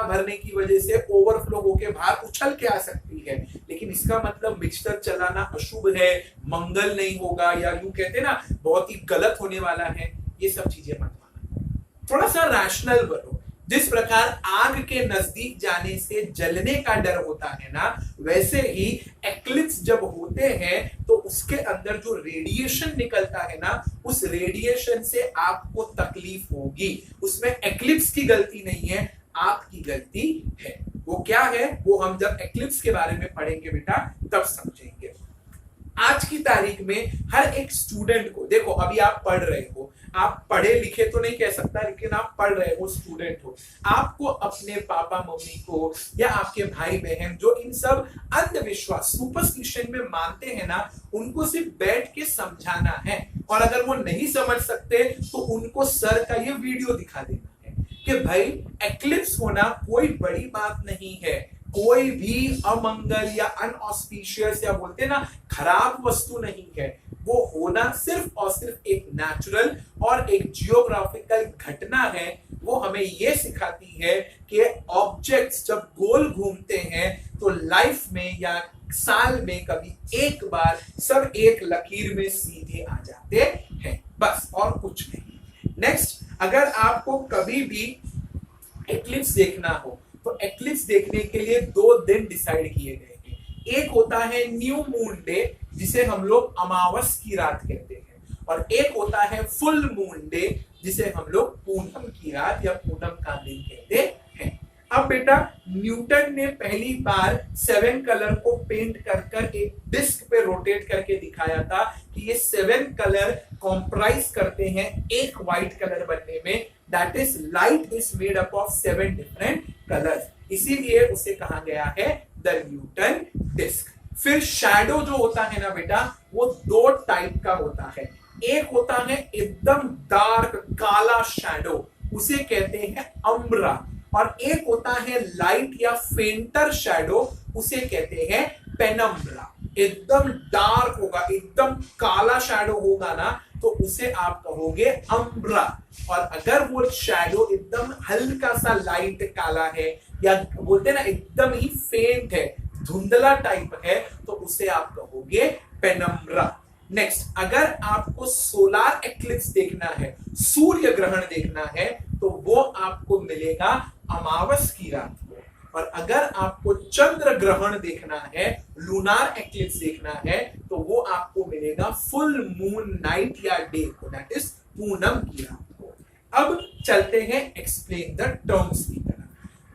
भरने की वजह से ओवरफ्लो होके बाहर उछल के आ सकती है, लेकिन इसका मतलब मिक्सचर चलाना अशुभ है, मंगल नहीं होगा, या यूं कहते हैं ना बहुत ही गलत होने वाला है, ये सब चीजें मत मानो। थोड़ा सा रैशनल बनो। जिस प्रकार आग के नजदीक जाने से जलने का डर होता है ना, वैसे ही एक्लिप्स जब होते हैं तो उसके अंदर जो रेडिएशन निकलता है ना, उस रेडिएशन से आपको तकलीफ होगी। उसमें एक्लिप्स की गलती नहीं है, आपकी गलती है। वो क्या है वो हम जब एक्लिप्स के बारे में पढ़ेंगे बेटा तब समझेंगे। आज की तारीख में हर एक स्टूडेंट को देखो, अभी आप पढ़ रहे हो, आप पढ़े लिखे तो नहीं कह सकता, लेकिन आप पढ़ रहे हो, स्टूडेंट हो, आपको अपने पापा मम्मी को या आपके भाई बहन जो इन सब अंधविश्वास सुपरस्टिशन में मानते हैं ना, उनको सिर्फ बैठ के समझाना है। और अगर वो नहीं समझ सकते तो उनको सर का ये वीडियो दिखा देना है कि भाई एक्लिप्स होना कोई बड़ी बात नहीं है, कोई भी अमंगल या अनऑस्पिशियस या बोलते ना खराब वस्तु नहीं है। वो होना सिर्फ और सिर्फ एक नेचुरल और एक जियोग्राफिकल घटना है। वो हमें ये सिखाती है कि ऑब्जेक्ट्स जब गोल घूमते हैं तो लाइफ में या साल में कभी एक बार सब एक लकीर में सीधे आ जाते हैं, बस और कुछ नहीं। नेक्स्ट, अगर आपको कभी भी एक्लिप्स देखना हो तो एक्लिप्स देखने के लिए 2 दिन डिसाइड किए गए हैं। एक होता है न्यू मून डे, जिसे हम लोग अमावस की रात कहते हैं, और एक होता है फुल मून डे, जिसे हम लोग पूनम की रात या पूनम का दिन कहते हैं। अब बेटा न्यूटन ने पहली बार 7 कलर को पेंट कर एक डिस्क पे रोटेट करके दिखाया था कि ये 7 कलर कॉम्प्राइज करते हैं एक व्हाइट कलर बनने में। That is light is made up of 7 different colours, इसीलिए उसे कहा गया है द न्यूटन डिस्क। फिर शैडो जो होता है ना बेटा, वो 2 टाइप का होता है। एक होता है एकदम डार्क काला शैडो, उसे कहते हैं अम्ब्रा, और एक होता है लाइट या फेंटर शैडो, उसे कहते हैं पेनम्ब्रा। एकदम डार्क होगा, एकदम काला शैडो होगा ना, तो उसे आप कहोगे अम्ब्रा। और अगर वो शैडो एकदम हल्का सा लाइट काला है या बोलते ना एकदम ही फेंट है, धुंधला टाइप है, तो उसे आप कहोगे पेनम्ब्रा। नेक्स्ट, अगर आपको सोलार एक्लिप्स देखना है, सूर्य ग्रहण देखना है, तो वो आपको मिलेगा अमावस की रात को। और अगर आपको चंद्र ग्रहण देखना है, लूनार एक्लिप्स देखना है, तो वो आपको मिलेगा फुल मून नाइट या डे को, दैट इज पूनम की रात को। अब चलते हैं एक्सप्लेन द टर्म्स की तरफ।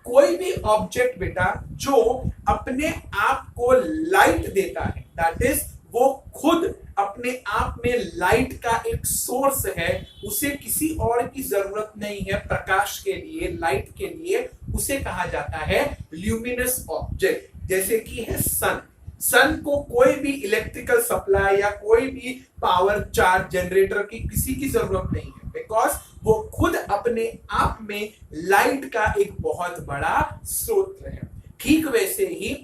कोई भी ऑब्जेक्ट बेटा जो अपने आप को लाइट देता है, दैट इज वो खुद अपने आप में लाइट का एक सोर्स है, उसे किसी और की जरूरत नहीं है प्रकाश के लिए, लाइट के लिए, उसे कहा जाता है ल्यूमिनस ऑब्जेक्ट। जैसे कि है सन। सन को कोई भी इलेक्ट्रिकल सप्लाई या कोई भी पावर चार्ज जनरेटर की किसी की जरूरत नहीं है, बिकॉज वो खुद अपने आप में लाइट का एक बहुत बड़ा स्रोत है। ठीक वैसे ही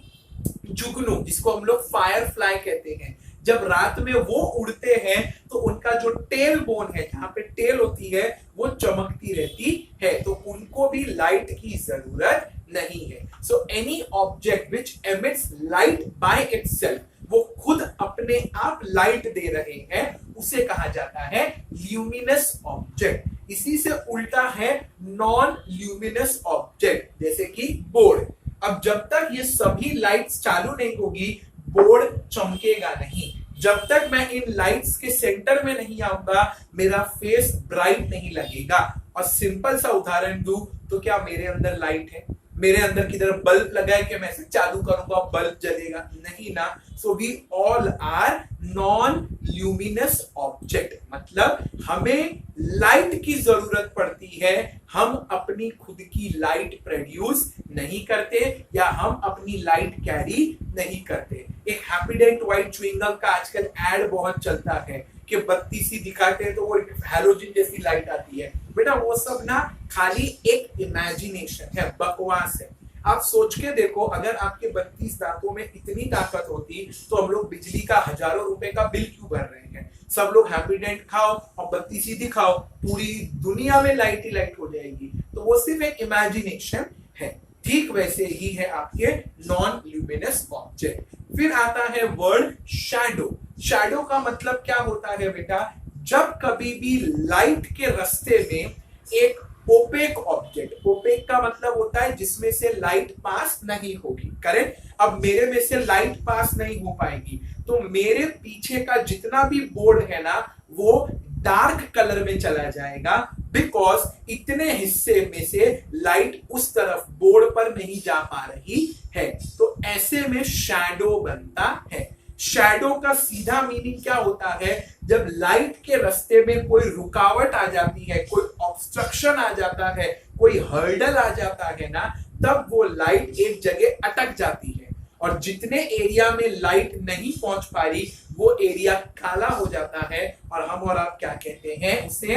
जुगनू, जिसको हम लोग फायर फ्लाई कहते हैं, जब रात में वो उड़ते हैं तो उनका जो टेल बोन है, जहां पे टेल होती है, वो चमकती रहती है, तो उनको भी लाइट की जरूरत नहीं है। So any object which emits light by itself, वो खुद अपने आप लाइट दे रहे हैं, उसे कहा जाता है ल्यूमिनस ऑब्जेक्ट। इसी से उल्टा है नॉन ल्यूमिनस ऑब्जेक्ट, जैसे कि बोर्ड। अब जब तक ये सभी लाइट्स चालू नहीं होगी, बोर्ड चमकेगा नहीं। जब तक मैं इन लाइट्स के सेंटर में नहीं आऊंगा, मेरा फेस ब्राइट नहीं लगेगा। और सिंपल सा उदाहरण दूं तो क्या मेरे अंदर लाइट है? मेरे अंदर की तरफ बल्ब लगा है कि मैं इसे चालू करूंगा बल्ब जलेगा? नहीं ना। So we all are non luminous object, मतलब हमें लाइट की जरूरत पड़ती है, हम अपनी खुद की लाइट प्रोड्यूस नहीं करते या हम अपनी लाइट कैरी नहीं करते। एक हैप्पीडेंट व्हाइट च्युइंगम का आजकल एड बहुत चलता है कि बत्ती सी दिखाते हैं तो वो हैलोजन जैसी लाइट आती है। बेटा वो सब ना खाली एक इमेजिनेशन है, बकवास है। आप सोच के देखो, अगर आपके 32 दांतों में इतनी ताकत होती तो हम लोग बिजली का हजारों रुपए का बिल क्यों भर रहे हैं? सब लोग हैप्पीडेंट खाओ और बत्ती सी दिखाओ, पूरी दुनिया में लाइट ही लाइट हो जाएगी। तो वो सिर्फ एक इमेजिनेशन है। ठीक वैसे ही है आपके नॉन ल्यूमिनस ऑब्जेक्ट। फिर आता है वर्ड शैडो। शैडो का मतलब क्या होता है बेटा, जब कभी भी लाइट के रास्ते में एक ओपेक ऑब्जेक्ट, ओपेक का मतलब होता है जिसमें से लाइट पास नहीं होगी, करेक्ट। अब मेरे में से लाइट पास नहीं हो पाएगी, तो मेरे पीछे का जितना भी बोर्ड है ना वो डार्क कलर में चला जाएगा, बिकॉज इतने हिस्से में से लाइट उस तरफ बोर्ड पर नहीं जा पा रही है। तो ऐसे में शैडो बनता है। शैडो का सीधा मीनिंग क्या होता है, जब लाइट के रास्ते में कोई रुकावट आ जाती है, कोई ऑब्स्ट्रक्शन आ जाता है, कोई हर्डल आ जाता है ना, तब वो लाइट एक जगह अटक जाती है और जितने एरिया में लाइट नहीं पहुंच पा रही वो एरिया काला हो जाता है और हम और आप क्या कहते हैं उसे,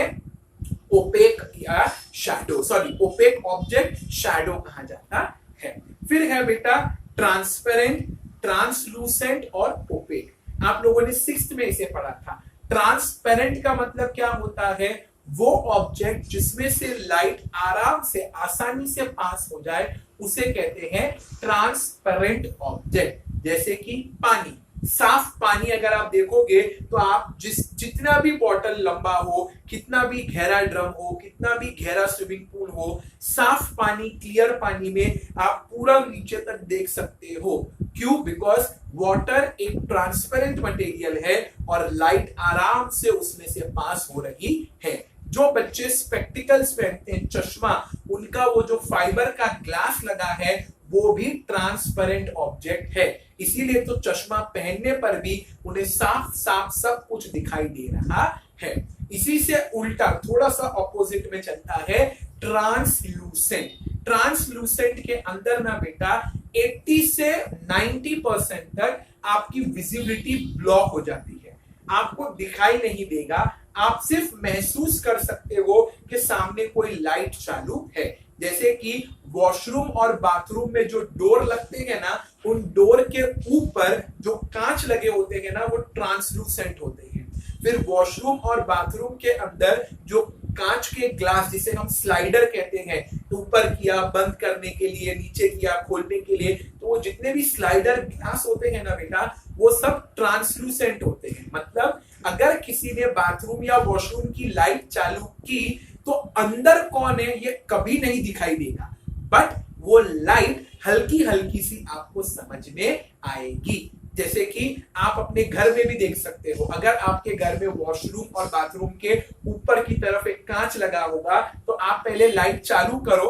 ओपेक या shadow, sorry opaque object shadow कहा जाता है। फिर है बेटा ट्रांसपेरेंट, ट्रांसलूसेंट और ओपेक। आप लोगों ने 6th में इसे पढ़ा था। ट्रांसपेरेंट का मतलब क्या होता है, वो ऑब्जेक्ट जिसमें से लाइट आराम से आसानी से पास हो जाए उसे कहते हैं ट्रांसपेरेंट ऑब्जेक्ट। जैसे कि पानी, साफ पानी अगर आप देखोगे तो आप जितना भी बॉटल लंबा हो, कितना भी गहरा ड्रम हो, कितना भी गहरा स्विमिंग पूल हो, साफ पानी, क्लियर पानी में आप पूरा नीचे तक देख सकते हो। क्यों? बिकॉज वाटर एक ट्रांसपेरेंट मटेरियल है और लाइट आराम से उसमें से पास हो रही है। जो बच्चे स्पेक्टिकल्स पहनते हैं, चश्मा, उनका वो जो फाइबर का ग्लास लगा है वो भी ट्रांसपेरेंट ऑब्जेक्ट है। इसीलिए तो चश्मा पहनने पर भी उन्हें साफ साफ सब कुछ दिखाई दे रहा है। इसी से उल्टा थोड़ा सा ऑपोजिट में चलता है ट्रांसलूसेंट। ट्रांसलूसेंट के अंदर ना बेटा 80 से 90% तक आपकी विजिबिलिटी ब्लॉक हो जाती है, आपको दिखाई नहीं देगा, आप सिर्फ महसूस कर सकते हो कि सामने कोई लाइट चालू है। जैसे कि वॉशरूम और बाथरूम में जो डोर लगते हैं ना, उन डोर के ऊपर जो कांच लगे होते हैं ना वो ट्रांसलूसेंट होते हैं। फिर वॉशरूम और बाथरूम के अंदर जो कांच के ग्लास जिसे हम स्लाइडर कहते हैं, ऊपर किया बंद करने के लिए, नीचे किया खोलने के लिए, तो वो जितने भी स्लाइडर ग्लास होते हैं ना बेटा वो सब ट्रांसलूसेंट होते हैं। मतलब अगर किसी ने बाथरूम या वॉशरूम की लाइट चालू की तो अंदर कौन है ये कभी नहीं दिखाई देगा, बट वो लाइट हल्की हल्की सी आपको समझ में आएगी। जैसे कि आप अपने घर में भी देख सकते हो, अगर आपके घर में वॉशरूम और बाथरूम के ऊपर की तरफ एक कांच लगा होगा तो आप पहले लाइट चालू करो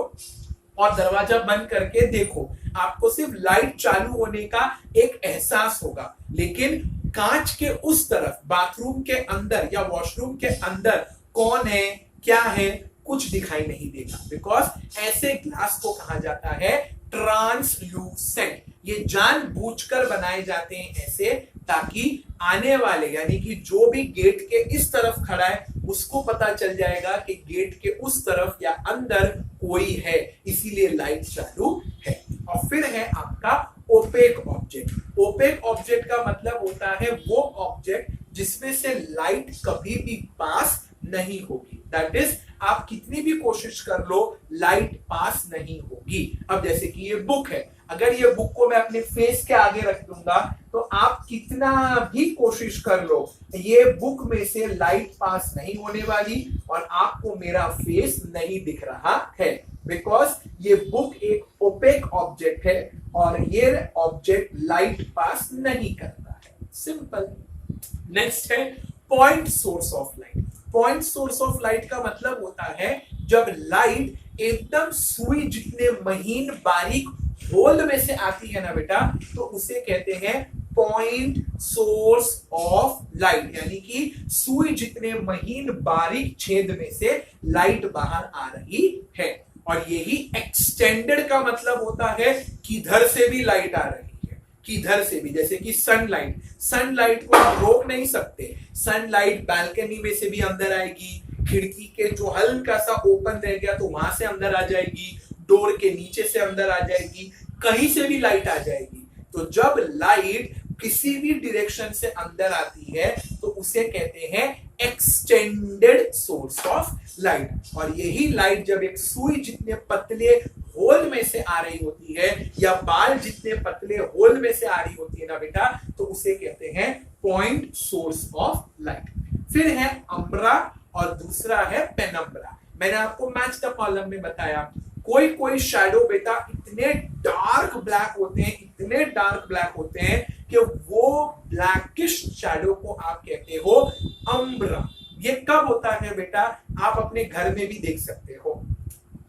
और दरवाजा बंद करके देखो, आपको सिर्फ लाइट चालू होने का एक एहसास होगा, लेकिन कांच के उस तरफ बाथरूम के अंदर या वॉशरूम के अंदर कौन है क्या है कुछ दिखाई नहीं देगा, बिकॉज ऐसे ग्लास को कहा जाता है ट्रांसलूसेंट। ये जानबूझकर बनाए जाते हैं ऐसे ताकि आने वाले यानी कि जो भी गेट के इस तरफ खड़ा है उसको पता चल जाएगा कि गेट के उस तरफ या अंदर कोई है, इसीलिए लाइट चालू है। और फिर है आपका ओपेक ऑब्जेक्ट। ओपेक ऑब्जेक्ट का मतलब होता है वो ऑब्जेक्ट जिसमें से लाइट कभी भी पास नहीं होगी, दैट इज आप कितनी भी कोशिश कर लो लाइट पास नहीं होगी। अब जैसे कि ये बुक है, अगर ये बुक को मैं अपने फेस के आगे रख दूंगा तो आप कितना भी कोशिश कर लो ये बुक में से लाइट पास नहीं होने वाली और आपको मेरा फेस नहीं दिख रहा है, बिकॉज ये बुक एक ओपेक ऑब्जेक्ट है और ये ऑब्जेक्ट लाइट पास नहीं करता है। सिंपल। नेक्स्ट है point source of light. Point source of light का मतलब होता है जब लाइट एकदम सुई जितने महीन बारीक होल में से आती है ना बेटा, तो उसे कहते हैं पॉइंट सोर्स ऑफ लाइट, यानी कि सुई जितने महीन बारीक छेद में से लाइट बाहर आ रही है। और यही एक्सटेंडेड का मतलब होता है किधर से भी लाइट आ रही है, किधर से भी। जैसे कि सनलाइट, सनलाइट को आप रोक नहीं सकते, सनलाइट बालकनी में से भी अंदर आएगी, खिड़की के जो हल्का सा ओपन रह गया तो वहां से अंदर आ जाएगी, डोर के नीचे से अंदर आ जाएगी, कहीं से भी लाइट आ जाएगी। तो जब लाइट किसी भी डायरेक्शन से अंदर आती है तो उसे कहते हैं एक्सटेंडेड सोर्स ऑफ लाइट। और यही लाइट जब एक सुई जितने पतले होल में से आ रही होती है या बाल जितने पतले होल में से आ रही होती है ना बेटा, तो उसे कहते हैं पॉइंट सोर्स ऑफ लाइट। फिर है अम्ब्रा और दूसरा है पेनम्ब्रा। मैंने आपको मैच द कॉलम में बताया, कोई कोई शैडो बेटा इतने डार्क ब्लैक होते हैं, इतने डार्क ब्लैक होते हैं कि वो ब्लैकिश शैडो को आप कहते हो अम्ब्रा। ये कब होता है बेटा, आप अपने घर में भी देख सकते हो।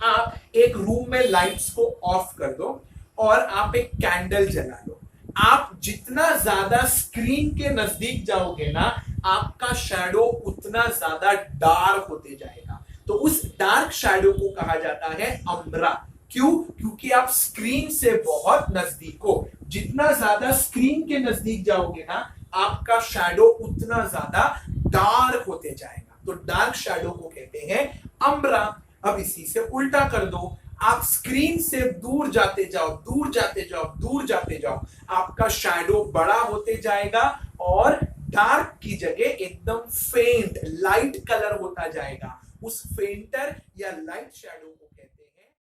आप एक रूम में लाइट्स को ऑफ कर दो और आप एक कैंडल जला लो, आप जितना ज्यादा स्क्रीन के नजदीक जाओगे ना, आपका शैडो उतना ज्यादा डार्क होते जाएगा। तो उस डार्क शैडो को कहा जाता है अम्ब्रा। क्यों? क्योंकि आप स्क्रीन से बहुत नजदीक हो, जितना ज्यादा स्क्रीन के नजदीक जाओगे ना, आपका शैडो उतना ज्यादा डार्क होते जाएगा। तो डार्क शैडो को कहते हैं अम्ब्रा। अब इसी से उल्टा कर दो, आप स्क्रीन से दूर जाते जाओ, दूर जाते जाओ, दूर जाते जाओ, आपका शैडो बड़ा होते जाएगा और डार्क की जगह एकदम फेंट लाइट कलर होता जाएगा। उस फेंटर या लाइट शैडो